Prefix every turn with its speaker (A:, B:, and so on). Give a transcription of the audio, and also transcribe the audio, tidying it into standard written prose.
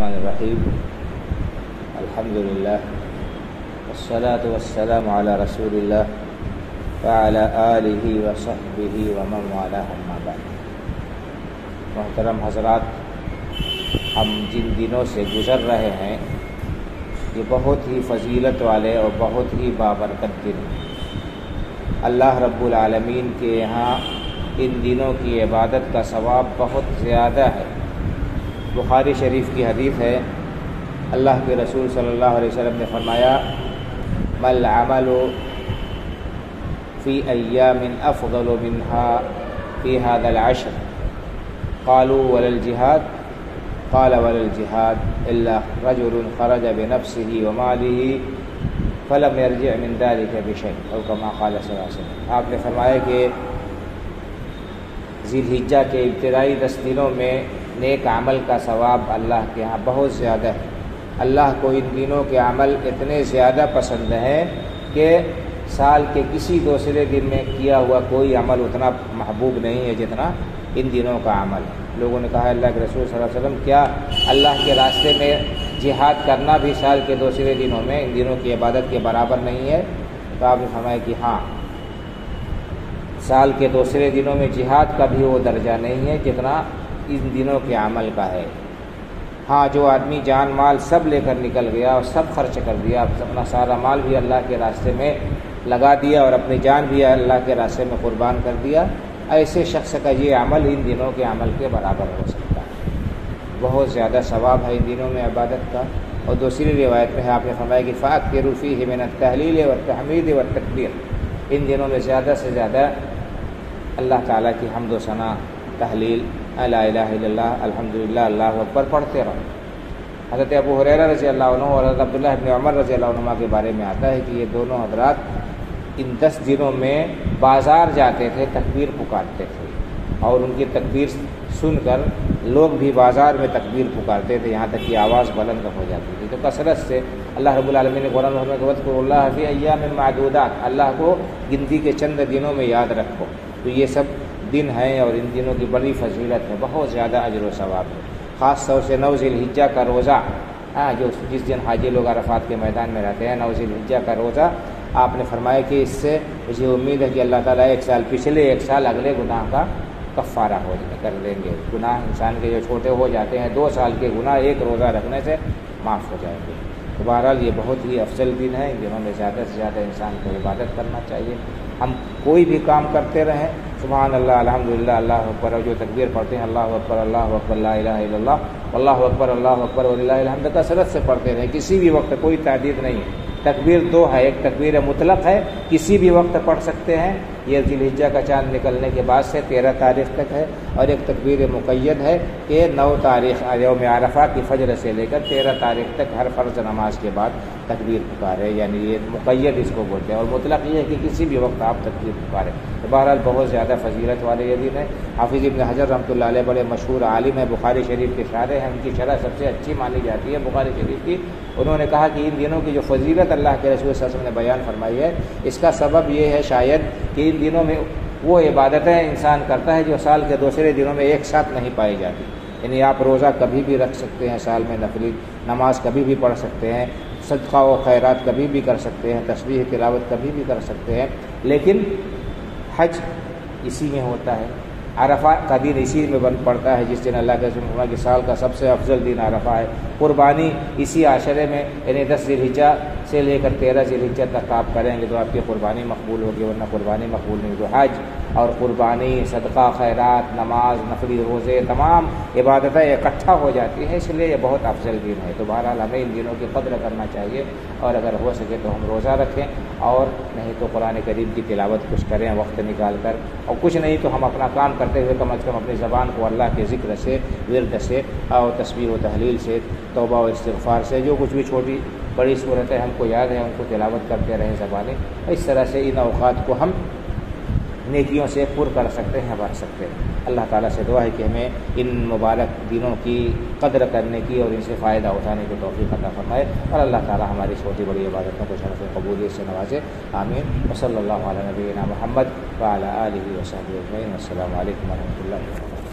A: الرحمن الرحیم الحمدللہ والصلاة والسلام علی رسول اللہ وعلی آلہ وصحبہ ومن والاه اما بعد۔ محترم حضرات، ہم جن دنوں سے گزر رہے ہیں یہ بہت ہی فضیلت والے اور بہت ہی بابرکت دن ہیں۔ اللہ رب العالمین کے یہاں ان دنوں کی عبادت کا ثواب بہت زیادہ ہے۔ بخاری شریف کی حدیث ہے، اللہ کے رسول صلی اللہ علیہ وسلم نے فرمایا مل عمل فی ایام افضل منها فی هذا العشر قالوا ولا الجهاد قال ولا الجهاد الا رجل خرج بنفسه وماله فلم يرجع من ذلك بشيء او كما قال صلی اللہ علیہ وسلم۔ آپ نے فرمایا کہ ذی الحجہ کے ابتدائی 10 دنوں میں نیک عمل کا ثواب اللہ کے ہاں بہت زیادہ ہے۔ اللہ کو ان دنوں کے عمل اتنے زیادہ پسند ہیں کہ سال کے کسی دوسرے دن میں کیا ہوا کوئی عمل اتنا محبوب نہیں ہے جتنا ان دنوں کا عمل ہے۔ لوگوں نے کہا اللہ کے رسول صلی اللہ علیہ وسلم کیا اللہ کے راستے میں جہاد کرنا بھی سال کے دوسرے دنوں میں ان دنوں کی عبادت کے برابر نہیں ہے؟ تو آپ نے فرمایا کہ ہاں، سال کے دوسرے دنوں میں جہاد کا بھی وہ درجہ نہیں ہے جتنا ان دنوں کے عمل کا ہے۔ ہاں، جو آدمی جان مال سب لے کر نکل گیا اور سب خرچ کر دیا، اپنا سارا مال بھی اللہ کے راستے میں لگا دیا اور اپنی جان بھی اللہ کے راستے میں قربان کر دیا، ایسے شخص کا یہ عمل ان دنوں کے عمل کے برابر ہو سکتا ہے۔ بہت زیادہ ثواب ہے ان دنوں میں عبادت کا۔ اور دوسری روایت میں ہے، آپ نے فرمایا کہ فَأَكْثِرُوا فِيهِ مِنَ التَّهْلِيلِ وَالتَّحْمِيدِ وَالتَّكْبِيرِ۔ ان دنوں میں زیادہ سے زیادہ اللہ تعالیٰ کی حمد و ثنا، تحلیل، لا الہ الا اللہ، الحمدللہ، اللہ اکبر پڑھتے رہو۔ حضرت ابو ہریرہ رضی اللہ عنہ اور حضرت عبداللہ ابن عمر رضی اللہ عنہ کے بارے میں آتا ہے کہ یہ دونوں حضرات ان 10 دنوں میں بازار جاتے تھے، تکبیر پکارتے تھے، اور ان کی تکبیر سن کر لوگ بھی بازار میں تکبیر پکارتے تھے، یہاں تک کہ آواز بلند ہو جاتی تھی۔ تو کثرت سے اللہ رب العالمین نے قرآن میں وَاذْكُرُوا اللَّهَ فِي أَيَّامٍ مَّعْدُودَاتٍ، اللہ کو گنتی کے چند دنوں میں یاد رکھو۔ تو یہ سب دن ہیں اور ان دنوں کی بڑی فضیلت ہے، بہت زیادہ اجر و ثواب ہے۔ خاص طور سے 9 ذی الحجہ کا روزہ، جو جس دن حاجی لوگ عرفات کے میدان میں رہتے ہیں، 9 ذی الحجہ کا روزہ، آپ نے فرمایا کہ اس سے مجھے امید ہے کہ اللہ تعالیٰ پچھلے ایک سال اگلے گناہ کا کفارہ کر دیں گے۔ گناہ انسان کے جو چھوٹے ہو جاتے ہیں، 2 سال کے گناہ ایک روزہ رکھنے سے معاف ہو جائیں گے۔ تو بہرحال یہ بہت ہی افضل دن ہے جنہوں میں زیادہ سے زیادہ انسان کو عبادت کرنا چاہیے۔ ہم کوئی بھی کام کرتے رہیں، سبحان اللہ، الحمدللہ، اللہ اکبر، اور جو تکبیر پڑھتے ہیں اللہ اکبر، لا الہ الا اللہ، اللہ اکبر وللہ الحمد، کثرت سے پڑھتے رہیں، کسی بھی وقت، کوئی تعدید نہیں۔ تکبیر 2 ہے، ایک تکبیر مطلق ہے، کسی بھی وقت پڑھ سکتے ہیں، یہ ذی الحجہ کا چاند نکلنے کے بعد سے 13 تاریخ تک ہے، اور ایک تکبیر مقید ہے کہ 9 تاریخ یوم عرفہ کی فجر سے لے کر 13 تاریخ تک ہر فرض نماز کے بعد تکبیر پکارے، یعنی یہ مقید اس کو بولتے ہیں، اور مطلق یہ ہے کہ کسی بھی وقت آپ تکبیر پکارے۔ تو بہرحال بہت زیادہ فضیلت والے یہ دن ہے۔ حافظ ابن حجر رحمۃ اللہ علیہ بڑے مشہور عالم ہیں، بخاری شریف کے شارح ہیں، ان کی شرح سب سے اچھی مانی جاتی ہے بخاری شریف کی۔ انہوں نے کہا کہ ان دنوں کی جو فضیلت اللہ کے رسول صلی اللہ علیہ وسلم نے بیان فرمائی ہے، اس کا سبب یہ ہے شاید کہ ان دنوں میں وہ عبادتیں انسان کرتا ہے جو سال کے دوسرے دنوں میں ایک ساتھ نہیں پائی جاتی۔ یعنی آپ روزہ کبھی بھی رکھ سکتے ہیں، سال میں نفلی نماز کبھی بھی پڑھ سکتے ہیں، صدقہ و خیرات کبھی بھی کر سکتے ہیں، تسبیح تلاوت کبھی بھی کر سکتے ہیں، لیکن حج اسی میں ہوتا ہے، عرفہ کا دن اسی میں بن پڑتا ہے جس دن اللہ کے رسول نے کہ سال کا سب سے افضل دن عرفہ ہے۔ قربانی اسی عاشرے میں، یعنی 10 ذی الحجہ سے لے کر 13 ذی الحجہ تک آپ کریں گے تو آپ کی قربانی مقبول ہوگی، ورنہ قربانی مقبول نہیں۔ تو حج اور قربانی، صدقہ خیرات، نماز، نفلی روزے، تمام عبادتیں اکٹھا ہو جاتی ہیں، اس لیے یہ بہت افضل دن ہے۔ تو بہرحال ہمیں ان دنوں کی قدر کرنا چاہیے، اور اگر ہو سکے تو ہم روزہ رکھیں، اور نہیں تو قرآن کریم کی تلاوت کچھ کریں وقت نکال کر، اور کچھ نہیں تو ہم اپنا کام کرتے ہوئے کم از کم اپنی زبان کو اللہ کے ذکر سے، ورد سے، اور تسبیح و تحلیل سے، توبہ و استغفار سے، جو کچھ بھی چھوٹی بڑی صورتیں ہم کو یاد ہیں ان کو تلاوت کرتے رہیں زبانیں۔ اس طرح سے ان اوقات کو ہم نیکیوں سے پر کر سکتے ہیں، بھر سکتے ہیں۔ اللہ تعالیٰ سے دعا ہے کہ ہمیں ان مبارک دنوں کی قدر کرنے کی اور ان سے فائدہ اٹھانے کی توفیق عطا فرمائے، اور اللہ تعالیٰ ہماری چھوٹی بڑی عبادتوں کو شرف قبولیت سے نوازے، آمین۔ وصلی اللہ علی نبینا محمد وعلی آلہ وصحبہ اجمعین۔ السلام علیکم ورحمۃ اللہ وبرکاتہ۔